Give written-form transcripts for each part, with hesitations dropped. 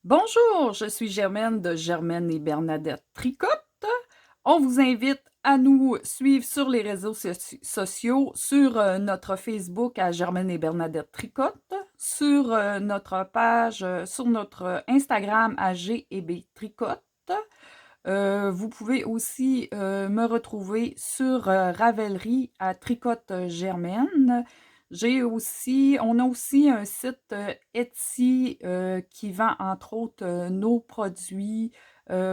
Bonjour, je suis Germaine de Germaine et Bernadette Tricotte. On vous invite à nous suivre sur les réseaux sociaux, sur notre Facebook à Germaine et Bernadette Tricotte, sur notre page, sur notre Instagram à G et B Tricotte. Vous pouvez aussi me retrouver sur Ravelry à Tricotte Germaine. On a aussi un site Etsy qui vend entre autres nos produits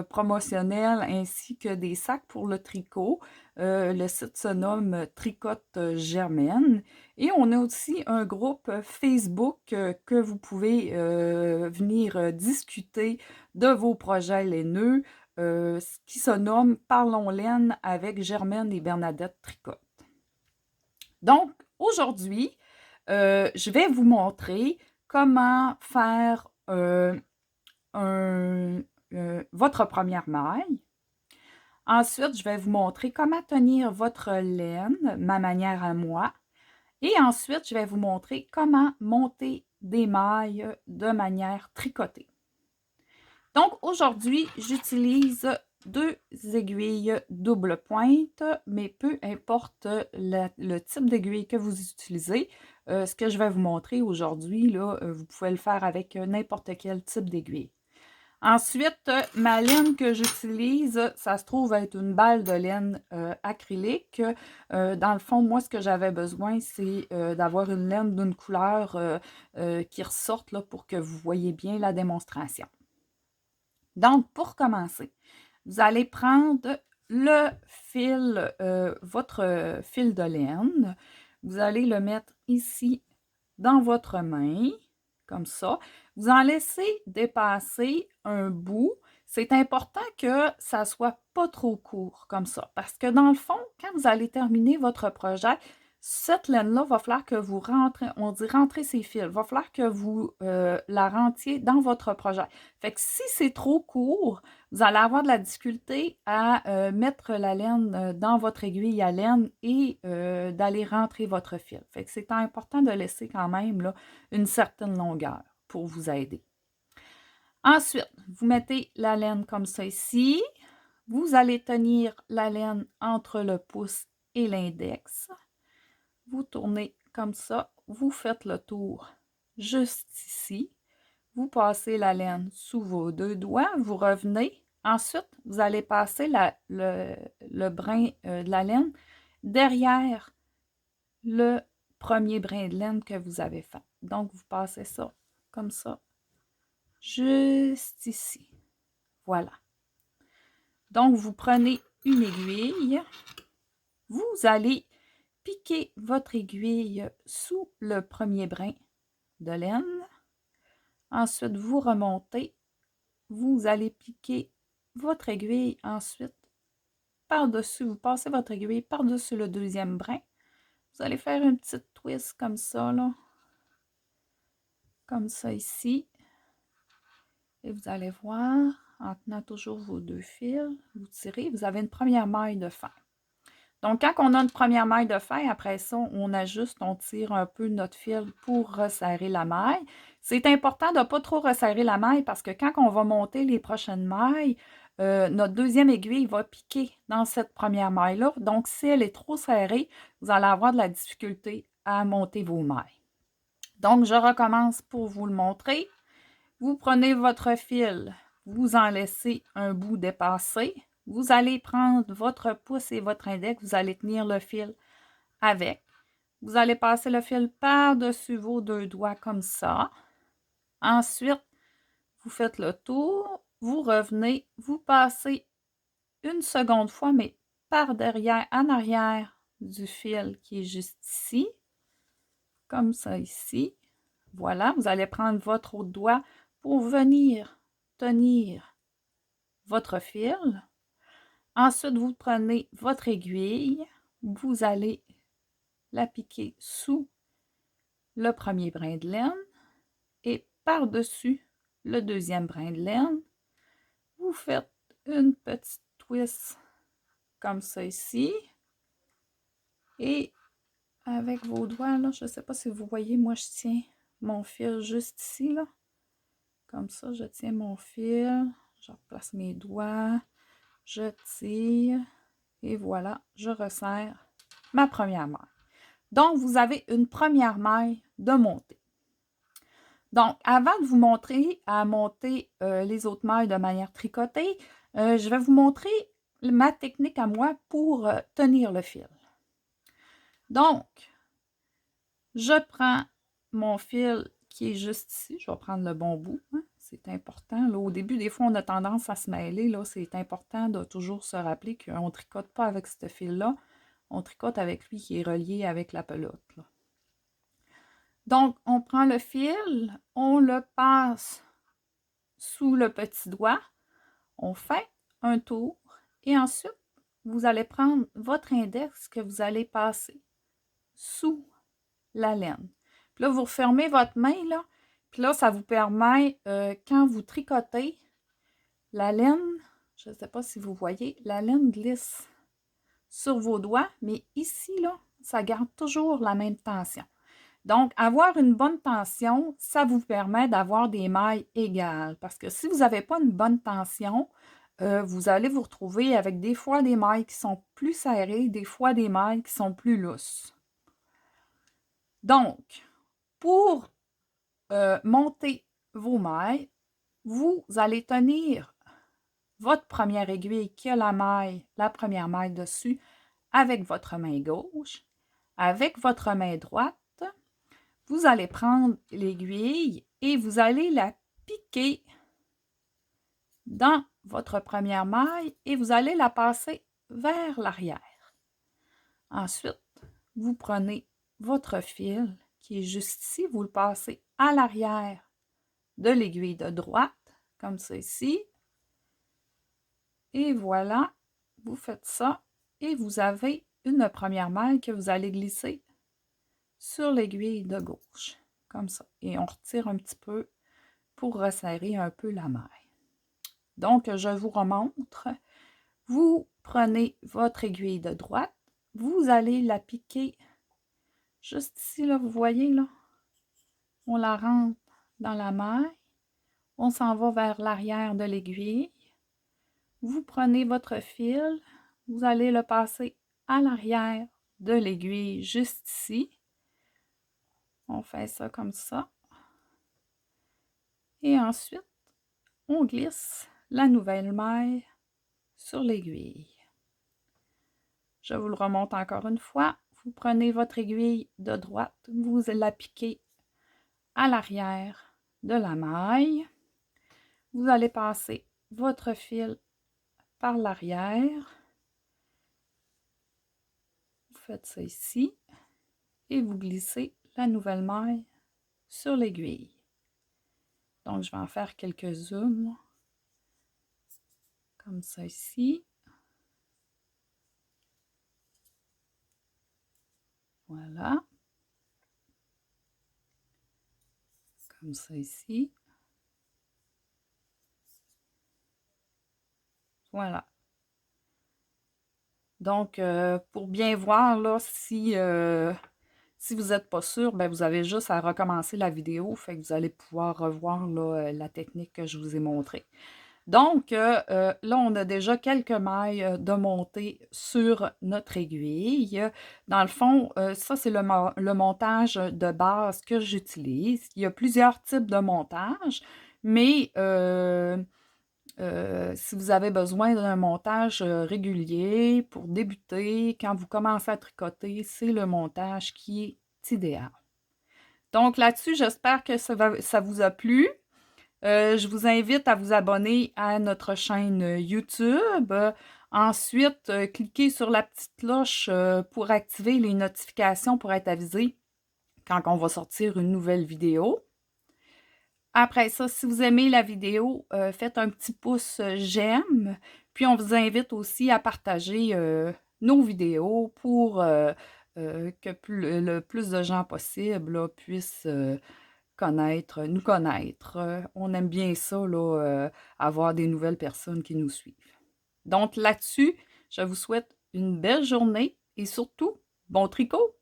promotionnels ainsi que des sacs pour le tricot. Le site se nomme Tricotte Germaine. Et on a aussi un groupe Facebook que vous pouvez venir discuter de vos projets laineux qui se nomme Parlons laine avec Germaine et Bernadette Tricotte. Donc, aujourd'hui, je vais vous montrer comment faire votre première maille. Ensuite, je vais vous montrer comment tenir votre laine, ma manière à moi. Et ensuite, je vais vous montrer comment monter des mailles de manière tricotée. Donc, aujourd'hui, j'utilise deux aiguilles double pointe, mais peu importe le type d'aiguille que vous utilisez, ce que je vais vous montrer aujourd'hui, là, vous pouvez le faire avec n'importe quel type d'aiguille. Ensuite, ma laine que j'utilise, ça se trouve être une balle de laine acrylique. Dans le fond, moi, ce que j'avais besoin, c'est d'avoir une laine d'une couleur qui ressorte là, pour que vous voyez bien la démonstration. Donc, pour commencer, vous allez prendre le fil, votre fil de laine. Vous allez le mettre ici dans votre main, comme ça. Vous en laissez dépasser un bout. C'est important que ça ne soit pas trop court, comme ça. Parce que dans le fond, quand vous allez terminer votre projet, cette laine-là, va falloir que vous rentrez, on dit rentrer ses fils, va falloir que vous la rentriez dans votre projet. Fait que si c'est trop court, vous allez avoir de la difficulté à mettre la laine dans votre aiguille à laine et d'aller rentrer votre fil. Fait que c'est important de laisser quand même là, une certaine longueur pour vous aider. Ensuite, vous mettez la laine comme ça ici. Vous allez tenir la laine entre le pouce et l'index. Vous tournez comme ça, vous faites le tour juste ici. Vous passez la laine sous vos deux doigts, vous revenez. Ensuite, vous allez passer le brin de la laine derrière le premier brin de laine que vous avez fait. Donc, vous passez ça comme ça, juste ici. Voilà. Donc, vous prenez une aiguille, vous allez piquer votre aiguille sous le premier brin de laine. Ensuite, vous remontez. Vous allez piquer votre aiguille ensuite par-dessus. Vous passez votre aiguille par-dessus le deuxième brin. Vous allez faire une petite twist comme ça, là. Comme ça ici. Et vous allez voir, en tenant toujours vos deux fils, vous tirez. Vous avez une première maille de fin. Donc, quand on a une première maille de fin, après ça, on ajuste, on tire un peu notre fil pour resserrer la maille. C'est important de ne pas trop resserrer la maille parce que quand on va monter les prochaines mailles, notre deuxième aiguille va piquer dans cette première maille-là. Donc, si elle est trop serrée, vous allez avoir de la difficulté à monter vos mailles. Donc, je recommence pour vous le montrer. Vous prenez votre fil, vous en laissez un bout dépassé. Vous allez prendre votre pouce et votre index, vous allez tenir le fil avec. Vous allez passer le fil par-dessus vos deux doigts comme ça. Ensuite, vous faites le tour, vous revenez, vous passez une seconde fois, mais par derrière, en arrière du fil qui est juste ici, comme ça ici. Voilà, vous allez prendre votre autre doigt pour venir tenir votre fil. Ensuite, vous prenez votre aiguille, vous allez la piquer sous le premier brin de laine et par-dessus le deuxième brin de laine. Vous faites une petite twist comme ça ici. Et avec vos doigts, là, je ne sais pas si vous voyez, moi je tiens mon fil juste ici, là. Comme ça, je tiens mon fil, je replace mes doigts, je tire et voilà, je resserre ma première maille. Donc, vous avez une première maille de montée. Donc, avant de vous montrer à monter les autres mailles de manière tricotée, je vais vous montrer ma technique à moi pour tenir le fil. Donc, je prends mon fil qui est juste ici. Je vais prendre le bon bout. Hein. C'est important. Là, au début, des fois, on a tendance à se mêler. Là, c'est important de toujours se rappeler qu'on ne tricote pas avec ce fil-là. On tricote avec lui qui est relié avec la pelote. Là. Donc, on prend le fil, on le passe sous le petit doigt, on fait un tour et ensuite, vous allez prendre votre index que vous allez passer sous la laine. Puis là, vous refermez votre main, là, puis là, ça vous permet, quand vous tricotez, la laine, je ne sais pas si vous voyez, la laine glisse sur vos doigts, mais ici, là, ça garde toujours la même tension. Donc, avoir une bonne tension, ça vous permet d'avoir des mailles égales. Parce que si vous n'avez pas une bonne tension, vous allez vous retrouver avec des fois des mailles qui sont plus serrées, des fois des mailles qui sont plus lousses. Donc, pour monter vos mailles, vous allez tenir votre première aiguille qui a la première maille dessus, avec votre main gauche, avec votre main droite. Vous allez prendre l'aiguille et vous allez la piquer dans votre première maille et vous allez la passer vers l'arrière. Ensuite, vous prenez votre fil qui est juste ici, vous le passez à l'arrière de l'aiguille de droite, comme ceci. Et voilà, vous faites ça et vous avez une première maille que vous allez glisser sur l'aiguille de gauche, comme ça. Et on retire un petit peu pour resserrer un peu la maille. Donc, je vous remontre. Vous prenez votre aiguille de droite, vous allez la piquer juste ici, là, vous voyez, là. On la rentre dans la maille. On s'en va vers l'arrière de l'aiguille. Vous prenez votre fil, vous allez le passer à l'arrière de l'aiguille juste ici. On fait ça comme ça. Et ensuite, on glisse la nouvelle maille sur l'aiguille. Je vous le remonte encore une fois. Vous prenez votre aiguille de droite, vous la piquez à l'arrière de la maille. Vous allez passer votre fil par l'arrière. Vous faites ça ici et vous glissez la nouvelle maille sur l'aiguille. Donc, je vais en faire quelques-unes, comme ça ici. Voilà. Comme ça ici. Voilà. Donc, pour bien voir, là, si vous n'êtes pas sûr, ben, vous avez juste à recommencer la vidéo, fait que vous allez pouvoir revoir là, la technique que je vous ai montrée. Donc, là, on a déjà quelques mailles de montée sur notre aiguille. Dans le fond, ça, c'est le montage de base que j'utilise. Il y a plusieurs types de montage, mais si vous avez besoin d'un montage régulier pour débuter, quand vous commencez à tricoter, c'est le montage qui est idéal. Donc là-dessus, j'espère que ça vous a plu. Je vous invite à vous abonner à notre chaîne YouTube. Ensuite, cliquez sur la petite cloche pour activer les notifications pour être avisé quand on va sortir une nouvelle vidéo. Après ça, si vous aimez la vidéo, faites un petit pouce j'aime. Puis on vous invite aussi à partager nos vidéos pour que le plus de gens possible là, puissent nous connaître. On aime bien ça, là, avoir des nouvelles personnes qui nous suivent. Donc là-dessus, je vous souhaite une belle journée et surtout, bon tricot!